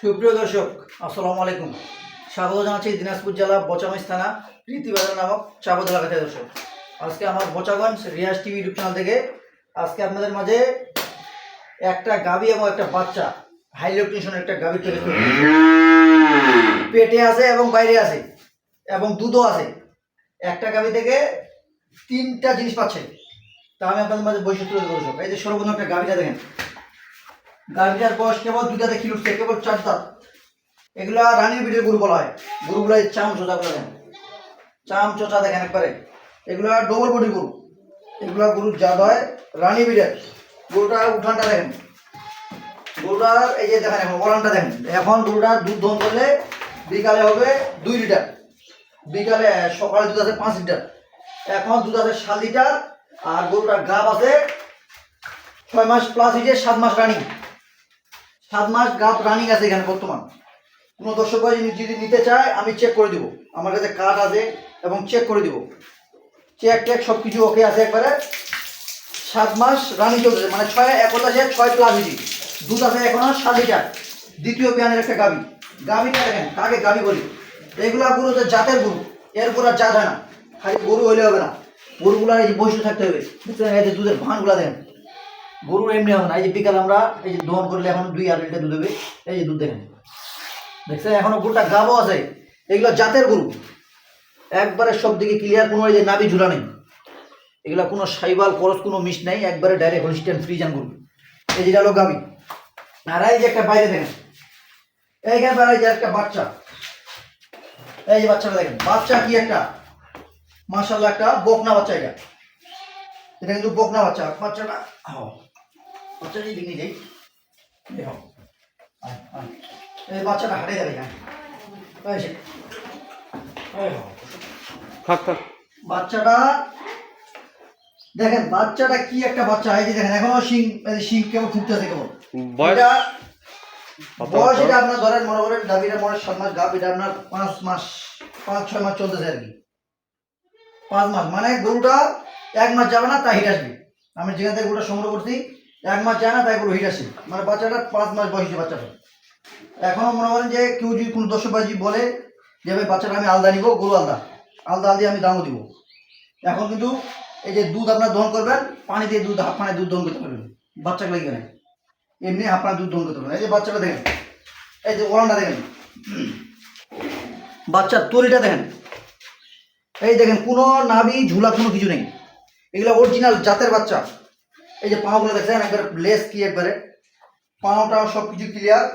সুপ্রিয় দর্শক, আসসালামু আলাইকুম। স্বাগত জানাচ্ছি দিনাজপুর জেলা বচাগঞ্জ থানা রীতিবাজার নামক চাবদ এলাকাতে। দর্শক, আজকে আমার Bochaganj Riaz TV YouTube channel থেকে আজকে আপনাদের মাঝে একটা গাভী এবং একটা বাচ্চা, হাই টেনশনের একটা গাভী থেকে পেটে আছে এবং বাইরে আছে এবং দুধও আছে। একটা গাভী থেকে তিনটা জিনিস পাচ্ছে, তা আমি আপনাদের মাঝে বৈশিষ্ট্য তুলে ধরব। এই যে সর্বপ্রথম একটা গাভীটা দেখেন, গাভীটার বয়স কেবল দুইটাতে খিল উঠছে, কেবল 4 দাঁত। এগুলা রানীর বিটের গরু বলা হয়। গরুগুলা চাম চোচা করে দেখেন, চাম চোচা দেখেন একবারে। এগুলা ডবল বডি গরু, এগুলা গরুর জাত হয় রানী বিটের। গরুটার উঠানটা দেখেন, গরুটার এই যে দেখেন এখন ওলানটা দেখেন। এখন গরুটার দুধ দহন করলে বিকালে হবে 2 লিটার, বিকালে সকালে দুধ আছে 5 লিটার, এখন দুধ আছে 7 লিটার। আর গরুটার গাব আছে 6 মাস প্লাস, এই যে 7 মাস রানিং, 7 মাস গাব রানিং আছে এখানে বর্তমান। কোনো দর্শক ভাই যদি নিতে চায় আমি চেক করে দিব, আমার কাছে কার্ড আছে এবং চেক করে দিব। চেক টেক সব কিছু ওকে আছে একবারে। 7 মাস রানিং চলতেছে, মানে 6 প্লাস ইজি। দুধ আছে এখন 7 লিটার। দ্বিতীয় বিয়ানের একটা গাভী। গাভীটা দেখেন, কাকে গাভী বলি? এগুলা গরু যে জাতের গরু, এরপর আর জাত হয় না। খালি গরু হইলে হবে না, গরুগুলার এই যে বৈশিষ্ট্য থাকতে হবে। বুঝলেন? এই যে দুধের ভানগুলা দেখেন, গরুর এমনি হবে না। এই যে বিকাল আমরা এই যে দহন করলে এখন 2-8 লিটার দুধ হবে। এই যে দুধ দেখেন, দেখছেন? এখনো গরুটা গাবও আছে। এগুলো জাতের গরু, একবারে সব দিকে ক্লিয়ার, কোনো এই যে নাভি ঝুলা নেই। এগুলা কোনো সাইবাল খরচ কোনো মিস নাই, একবারে ডাইরেক্ট হলিস্টিয়ান ফ্রিজান গরু। এই যে হলো গাবি। আর এই যে একটা বাইরে দেখেন, এইখানে বাইরে যে একটা বাচ্চা, এই যে বাচ্চাটা দেখেন। বাচ্চা কি একটা মাশাআল্লাহ, একটা বকনা বাচ্চা। এটা কিন্তু বকনা বাচ্চা। বাচ্চাটা বাচ্চা যদি দিকে যাই, এই বাচ্চাটা হাঁটে যাবে এখানে। বাচ্চাটা দেখেন, বাচ্চাটা কি একটা বাচ্চা। এই যে দেখেন এখনো শিং কেমন ফুটতেছে কেমন। বয়স এটা আপনার ধরেন মনে করেন গাভীটা মনে 7 মাস গাভ, এটা আপনার 5 মাস 5-6 মাস চলতেছে আর কি। 5 মাস মানে গরুটা 1 মাস যাবে না তাই হিট আসবে। আমি যেখান থেকে গরুটা সংগ্রহ করছি 1 মাস যায় না তাই গরু হিট আসে, মানে বাচ্চাটা 5 মাস বয়সী বাচ্চাটা। এখনো মনে করেন যে কেউ যদি কোনো দর্শক ভাই বলে যে ভাই বাচ্চাটা আমি আলাদা নিবো, গরু আলাদা দিয়ে আমি দামও দিব। এখন কিন্তু এই যে দুধ আপনার দহন করবেন, পানি দিয়ে দুধ, হাফ পানি দুধ দহন করতে পারবেন। বাচ্চাকে লাগে না, এমনি হাফ পানি দুধ দহন করতে পারবেন। এই যে বাচ্চাটা দেখেন, এই যে ওলানটা দেখেন, বাচ্চার তলিটা দেখেন। এই দেখেন কোনো নাভি ঝুলা কোনো কিছু নেই, এগুলো অরিজিনাল জাতের বাচ্চা। এই যে পাওগুলো দেখছেন একবারে লেস কি, একবারে পাওটা সব কিছু ক্লিয়ার,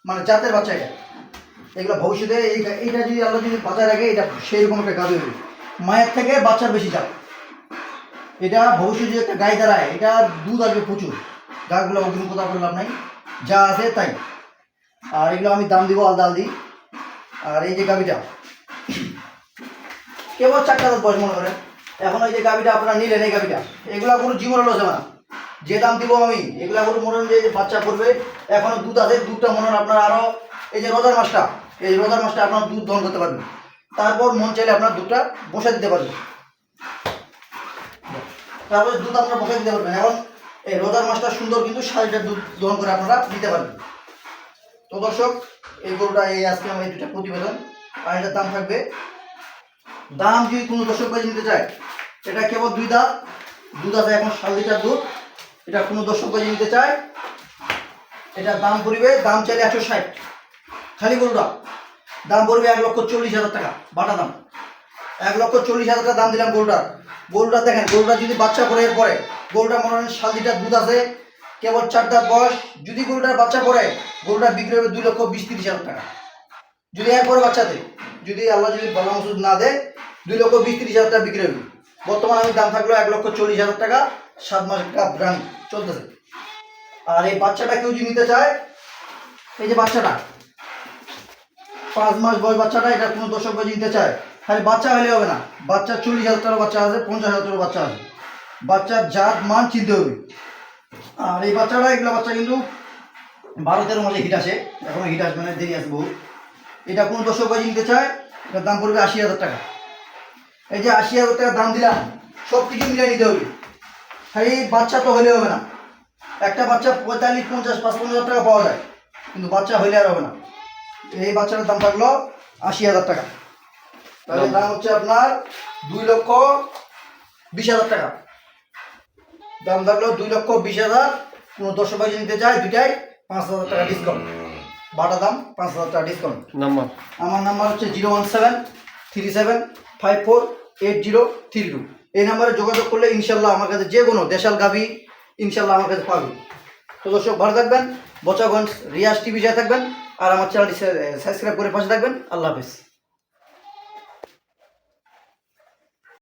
মানে জাতের বাচ্চা এটা। এগুলো ভবিষ্যতে এইটা যদি আল্লাহ যদি বাঁচায় রাখে, এটা সেই রকম একটা গাভী হবে। মায়ের থেকে বাচ্চার বেশি জাত। এটা ভবিষ্যতে যদি একটা গায়ে দাঁড়ায়, এটা দুধ আসবে প্রচুর। গাছগুলো অগ্রিম কথা বললাম নাই, যা আছে তাই। আর এগুলো আমি দাম দিব আলাদা আলদি। আর এই যে গাভীটা কেবল 4টা দাঁত বয়স মনে করেন। এখন এই যে গাভীটা আপনারা নিলেন, এই গাভীটা, এগুলা কোনো জীবনে লস হবে না। যে দাম দিব আমি, এগুলা কোনো মনে হয় যে বাচ্চা করবে, এখনো দুধ আছে। দুধটা মনে হয় আপনার আরও এই যে রোজার মাসটা, এই রোজার মাসটা আপনার দুধ দহন করতে পারবেন। তারপর মন চাইলে আপনার দুধটা বসে দিতে পারবেন, তারপরে দুধ আপনারা বসে দিতে পারবেন। এখন এই রোজার মাসটা সুন্দর, কিন্তু 7 লিটার দুধ দহন করে আপনারা দিতে পারবেন। তো দর্শক, এই গরুটা এই আজকে আমার এই 2টা প্রতিবেদন। আর এটার দাম থাকবে, দাম যদি কোনো দর্শক ভাই নিতে চায়, এটা কেবল 2 দাঁত, দুধ আছে এখন 7 লিটার দুধ। এটা কোনো দর্শক ভাই নিতে চায়, এটা দাম পড়বে, দাম চাইলে 160। খালি গরুটা দাম পড়বে 1,40,000 টাকা, বাটা দাম 1,40,000 টাকা দাম দিলাম গরুটার। গরুটা দেখেন, গরুটা যদি বাচ্চা করে এরপরে, গরুটা মনে হয় 7 লিটার দুধ আছে, কেবল 4 দাঁত বয়স। যদি গরুটার বাচ্চা করে, গরুটা বিক্রি হবে 2,20,30,000 টাকা। যদি এরপরে বাচ্চাতে, যদি আল্লাহ যদি ভালো ওষুধ না দেয়, 2,20,30,000 টাকা বিক্রি হবে। বর্তমানে আমি দাম থাকলো 1,40,000 টাকা, 7 মাস রান চলতেছে। আর এই বাচ্চাটা কেউ যদি নিতে চায়, এই যে বাচ্চাটা 5 মাস বয়স বাচ্চাটা, এটা কোনো দর্শক ভাই নিতে চায়, খালি বাচ্চা হলে হবে না। বাচ্চা 40,000 টাকার বাচ্চা আছে, 50,000 টাকার বাচ্চা আছে। বাচ্চার জাত মান চিনতে হবে। আর এই বাচ্চাটা, এগুলো বাচ্চা কিন্তু 12-13 মাসে হিট আসে, এখনো হিট আসবে না, দেরি আছে বহু। এটা কোনো দর্শক ভাই নিতে চায়, এটার দাম পড়বে 80,000 টাকা। এই যে 80,000 টাকা দাম দিলাম, সব কিছু মিলিয়ে নিতে হবে, খালি বাচ্চা তো হলে হবে না। একটা বাচ্চা 45, 50, 55,000 টাকা পাওয়া যায়। কিন্তু বাচ্চা হইলে আর হবে না। এই বাচ্চাটার দাম থাকলো 80,000 টাকা। তাহলে দাম হচ্ছে আপনার 2,20,000 টাকা। দাম থাকলো 2,20,000। কোনো দর্শক ভাই যদি নিতে চায় দুইটাই 5,000 টাকা ডিসকাউন্ট। বাটা দাম 5,000 টাকা ডিসকাউন্ট। নাম্বার আমার নাম্বার হচ্ছে 01737548032। এই নাম্বারে যোগাযোগ করলে ইনশাল্লাহ আমার কাছে যে কোনো দেশাল গাভী ইনশাল্লাহ আমার কাছে পাবে। তো দর্শক ভালো থাকবেন, বচাগঞ্জ রিয়াজ টিভি যায় থাকবেন, আর আমার চ্যানেলটি সাবস্ক্রাইব করে পাশে থাকবেন। আল্লাহ হাফেজ।